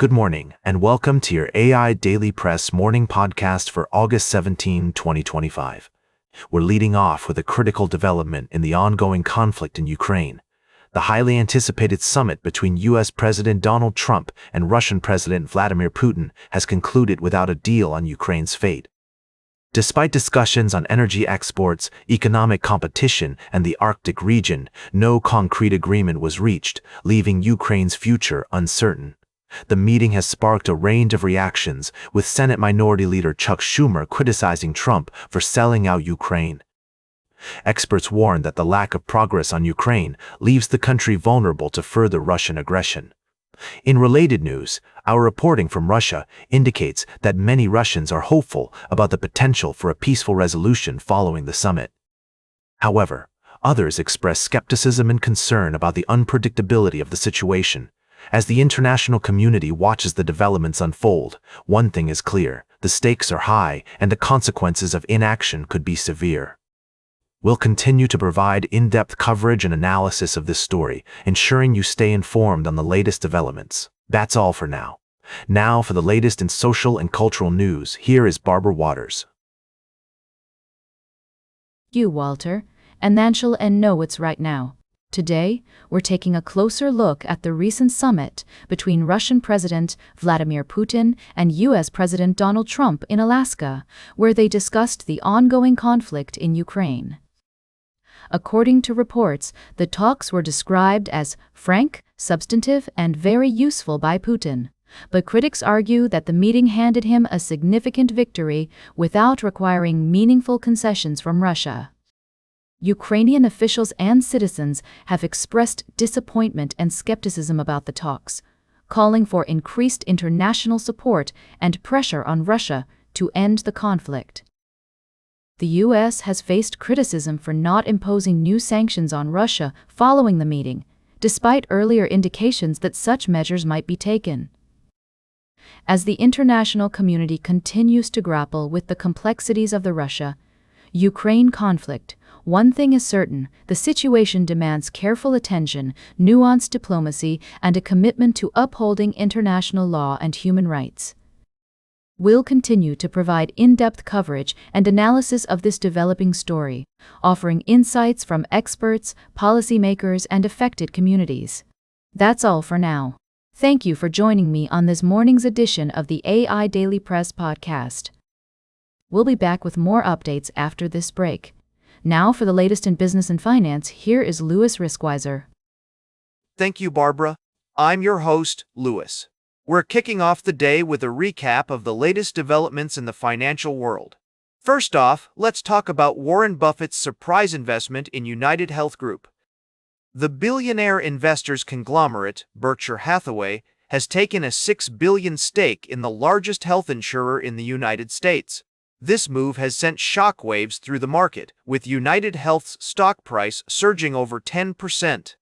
Good morning, and welcome to your AI Daily Press morning podcast for August 17, 2025. We're leading off with a critical development in the ongoing conflict in Ukraine. The highly anticipated summit between U.S. President Donald Trump and Russian President Vladimir Putin has concluded without a deal on Ukraine's fate. Despite discussions on energy exports, economic competition, and the Arctic region, no concrete agreement was reached, leaving Ukraine's future uncertain. The meeting has sparked a range of reactions, with Senate Minority Leader Chuck Schumer criticizing Trump for selling out Ukraine. Experts warn that the lack of progress on Ukraine leaves the country vulnerable to further Russian aggression. In related news, our reporting from Russia indicates that many Russians are hopeful about the potential for a peaceful resolution following the summit. However, others express skepticism and concern about the unpredictability of the situation. As the international community watches the developments unfold, one thing is clear: the stakes are high and the consequences of inaction could be severe. We'll continue to provide in-depth coverage and analysis of this story, ensuring you stay informed on the latest developments. That's all for now. Now for the latest in social and cultural news, here is Barbara Waters. You, Walter, and Nanshul and know what's right now. Today, we're taking a closer look at the recent summit between Russian President Vladimir Putin and U.S. President Donald Trump in Alaska, where they discussed the ongoing conflict in Ukraine. According to reports, the talks were described as frank, substantive, and very useful by Putin, but critics argue that the meeting handed him a significant victory without requiring meaningful concessions from Russia. Ukrainian officials and citizens have expressed disappointment and skepticism about the talks, calling for increased international support and pressure on Russia to end the conflict. The U.S. has faced criticism for not imposing new sanctions on Russia following the meeting, despite earlier indications that such measures might be taken. As the international community continues to grapple with the complexities of the Russia-Ukraine conflict, one thing is certain: the situation demands careful attention, nuanced diplomacy, and a commitment to upholding international law and human rights. We'll continue to provide in-depth coverage and analysis of this developing story, offering insights from experts, policymakers, and affected communities. That's all for now. Thank you for joining me on this morning's edition of the AI Daily Press podcast. We'll be back with more updates after this break. Now for the latest in business and finance, here is Louis Riskweiser. Thank you, Barbara. I'm your host, Louis. We're kicking off the day with a recap of the latest developments in the financial world. First off, let's talk about Warren Buffett's surprise investment in United Health Group. The billionaire investors conglomerate, Berkshire Hathaway, has taken a $6 billion stake in the largest health insurer in the United States. This move has sent shockwaves through the market, with United Health's stock price surging over 10%.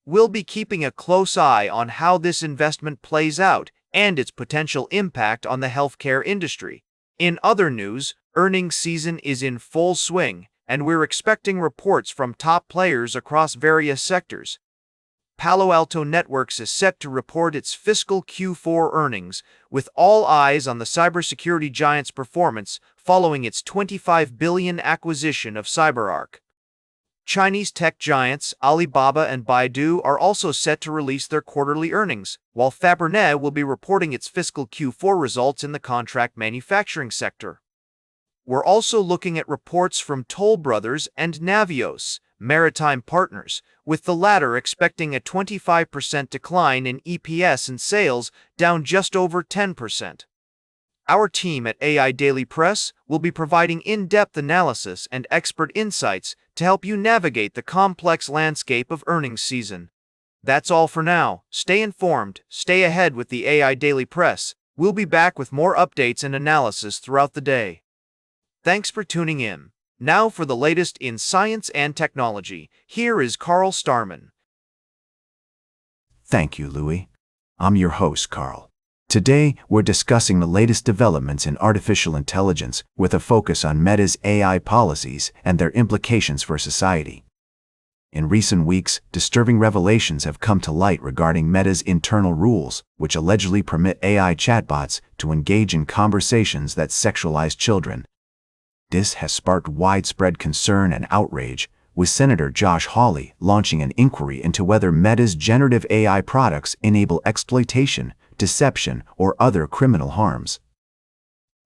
We'll be keeping a close eye on how this investment plays out and its potential impact on the healthcare industry. In other news, earnings season is in full swing, and we're expecting reports from top players across various sectors. Palo Alto Networks is set to report its fiscal Q4 earnings, with all eyes on the cybersecurity giant's performance following its $25 billion acquisition of CyberArk. Chinese tech giants Alibaba and Baidu are also set to release their quarterly earnings, while Fabernet will be reporting its fiscal Q4 results in the contract manufacturing sector. We're also looking at reports from Toll Brothers and Navios, maritime partners, with the latter expecting a 25% decline in EPS and sales, down just over 10%. Our team at AI Daily Press will be providing in-depth analysis and expert insights to help you navigate the complex landscape of earnings season. That's all for now. Stay informed, stay ahead with the AI Daily Press. We'll be back with more updates and analysis throughout the day. Thanks for tuning in. Now for the latest in science and technology, here is Carl Starman. Thank you, Louis. I'm your host, Carl. Today, we're discussing the latest developments in artificial intelligence with a focus on Meta's AI policies and their implications for society. In recent weeks, disturbing revelations have come to light regarding Meta's internal rules, which allegedly permit AI chatbots to engage in conversations that sexualize children. This has sparked widespread concern and outrage, with Senator Josh Hawley launching an inquiry into whether Meta's generative AI products enable exploitation, deception, or other criminal harms.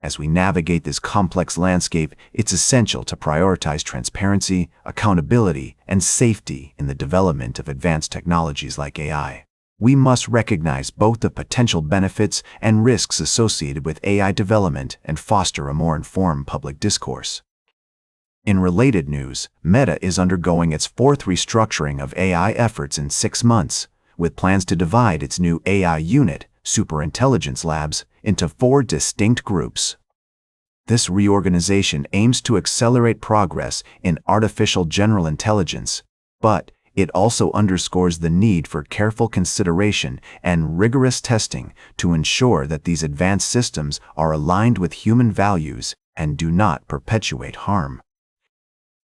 As we navigate this complex landscape, it's essential to prioritize transparency, accountability, and safety in the development of advanced technologies like AI. We must recognize both the potential benefits and risks associated with AI development and foster a more informed public discourse. In related news, Meta is undergoing its fourth restructuring of AI efforts in 6 months, with plans to divide its new AI unit, Superintelligence Labs, into 4 distinct groups. This reorganization aims to accelerate progress in artificial general intelligence, but it also underscores the need for careful consideration and rigorous testing to ensure that these advanced systems are aligned with human values and do not perpetuate harm.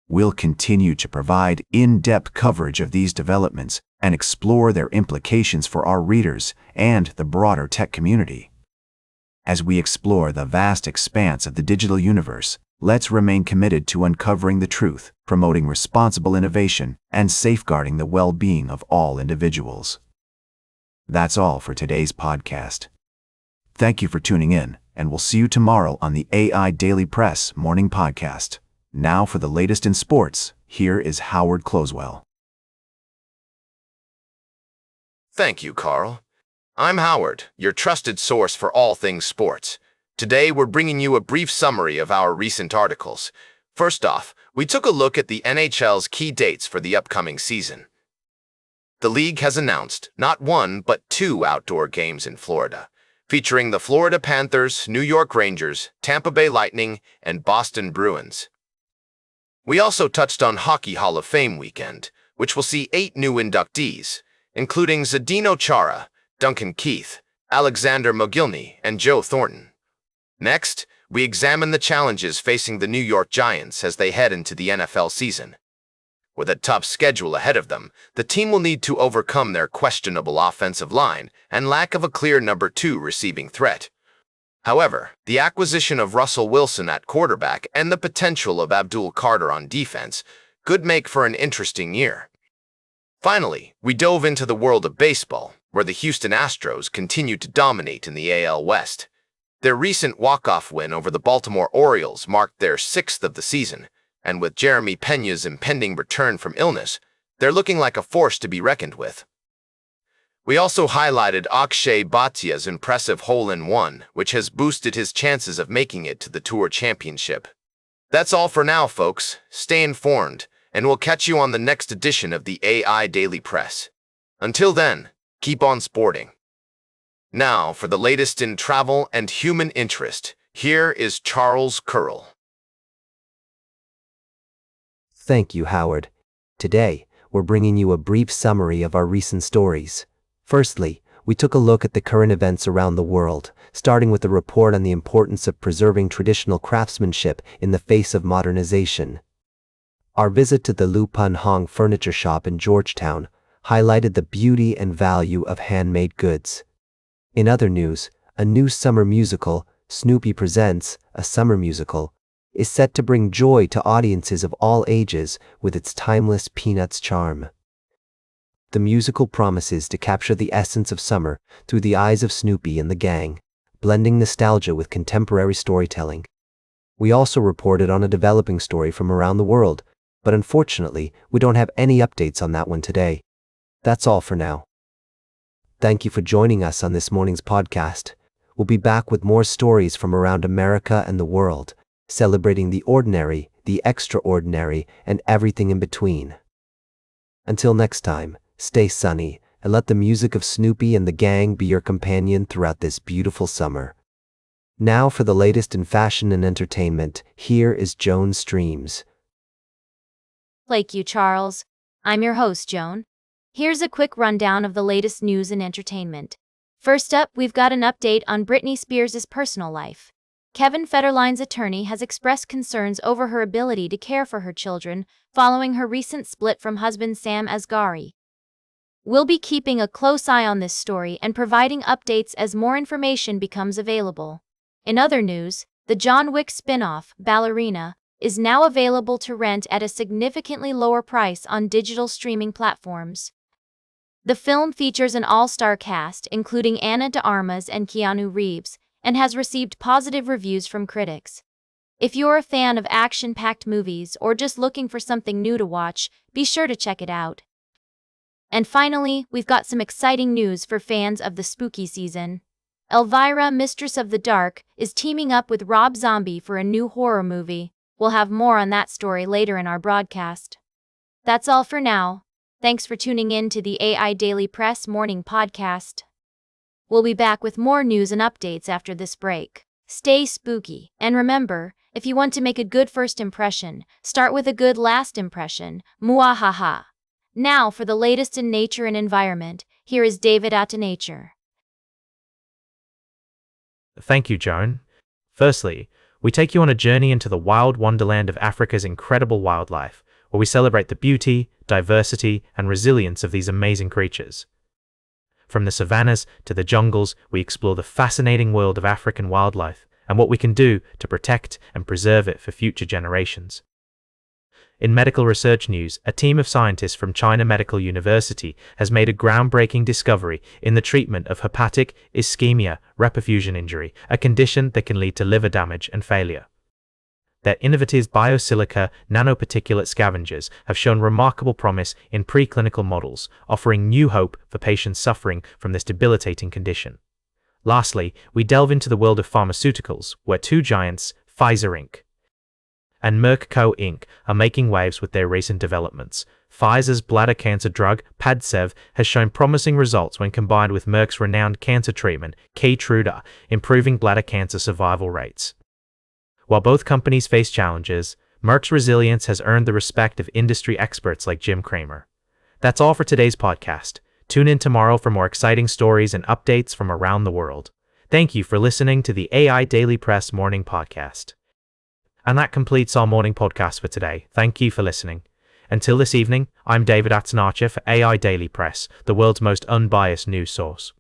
We'll continue to provide in-depth coverage of these developments and explore their implications for our readers and the broader tech community. As we explore the vast expanse of the digital universe, let's remain committed to uncovering the truth, promoting responsible innovation, and safeguarding the well-being of all individuals. That's all for today's podcast. Thank you for tuning in, and we'll see you tomorrow on the AI Daily Press Morning Podcast. Now for the latest in sports, here is Howard Closewell. Thank you, Carl. I'm Howard, your trusted source for all things sports. Today, we're bringing you a brief summary of our recent articles. First off, we took a look at the NHL's key dates for the upcoming season. The league has announced not 1 but 2 outdoor games in Florida, featuring the Florida Panthers, New York Rangers, Tampa Bay Lightning, and Boston Bruins. We also touched on Hockey Hall of Fame weekend, which will see 8 new inductees, including Zdeno Chara, Duncan Keith, Alexander Mogilny, and Joe Thornton. Next, we examine the challenges facing the New York Giants as they head into the NFL season. With a tough schedule ahead of them, the team will need to overcome their questionable offensive line and lack of a clear number 2 receiving threat. However, the acquisition of Russell Wilson at quarterback and the potential of Abdul Carter on defense could make for an interesting year. Finally, we dove into the world of baseball, where the Houston Astros continue to dominate in the AL West. Their recent walk-off win over the Baltimore Orioles marked their 6th of the season, and with Jeremy Pena's impending return from illness, they're looking like a force to be reckoned with. We also highlighted Akshay Bhattia's impressive hole-in-one, which has boosted his chances of making it to the Tour Championship. That's all for now, folks. Stay informed, and we'll catch you on the next edition of the AI Daily Press. Until then, keep on sporting. Now, for the latest in travel and human interest, here is Charles Curl. Thank you, Howard. Today, we're bringing you a brief summary of our recent stories. Firstly, we took a look at the current events around the world, starting with a report on the importance of preserving traditional craftsmanship in the face of modernization. Our visit to the Lu Pun Hong furniture shop in Georgetown highlighted the beauty and value of handmade goods. In other news, a new summer musical, Snoopy Presents, a Summer Musical, is set to bring joy to audiences of all ages with its timeless Peanuts charm. The musical promises to capture the essence of summer through the eyes of Snoopy and the gang, blending nostalgia with contemporary storytelling. We also reported on a developing story from around the world, but unfortunately, we don't have any updates on that one today. That's all for now. Thank you for joining us on this morning's podcast. We'll be back with more stories from around America and the world, celebrating the ordinary, the extraordinary, and everything in between. Until next time, stay sunny, and let the music of Snoopy and the gang be your companion throughout this beautiful summer. Now for the latest in fashion and entertainment, here is Joan Streams. Thank you, Charles. I'm your host, Joan. Here's a quick rundown of the latest news and entertainment. First up, we've got an update on Britney Spears' personal life. Kevin Federline's attorney has expressed concerns over her ability to care for her children following her recent split from husband Sam Asghari. We'll be keeping a close eye on this story and providing updates as more information becomes available. In other news, the John Wick spin-off, Ballerina, is now available to rent at a significantly lower price on digital streaming platforms. The film features an all-star cast including Ana de Armas and Keanu Reeves, and has received positive reviews from critics. If you're a fan of action-packed movies or just looking for something new to watch, be sure to check it out. And finally, we've got some exciting news for fans of the spooky season. Elvira, Mistress of the Dark, is teaming up with Rob Zombie for a new horror movie. We'll have more on that story later in our broadcast. That's all for now. Thanks for tuning in to the AI Daily Press Morning Podcast. We'll be back with more news and updates after this break. Stay spooky, and remember, if you want to make a good first impression, start with a good last impression. Muahaha. Now for the latest in nature and environment, here is David at Nature. Thank you, Joan. Firstly, we take you on a journey into the wild wonderland of Africa's incredible wildlife, where we celebrate the beauty, diversity, and resilience of these amazing creatures. From the savannas to the jungles, we explore the fascinating world of African wildlife and what we can do to protect and preserve it for future generations. In medical research news, a team of scientists from China Medical University has made a groundbreaking discovery in the treatment of hepatic ischemia reperfusion injury, a condition that can lead to liver damage and failure. Their innovative biosilica nanoparticulate scavengers have shown remarkable promise in preclinical models, offering new hope for patients suffering from this debilitating condition. Lastly, we delve into the world of pharmaceuticals, where two giants, Pfizer Inc. and Merck Co. Inc. are making waves with their recent developments. Pfizer's bladder cancer drug, Padcev, has shown promising results when combined with Merck's renowned cancer treatment, Keytruda, improving bladder cancer survival rates. While both companies face challenges, Merck's resilience has earned the respect of industry experts like Jim Cramer. That's all for today's podcast. Tune in tomorrow for more exciting stories and updates from around the world. Thank you for listening to the AI Daily Press Morning Podcast. And that completes our morning podcast for today. Thank you for listening. Until this evening, I'm David Atanacher for AI Daily Press, the world's most unbiased news source.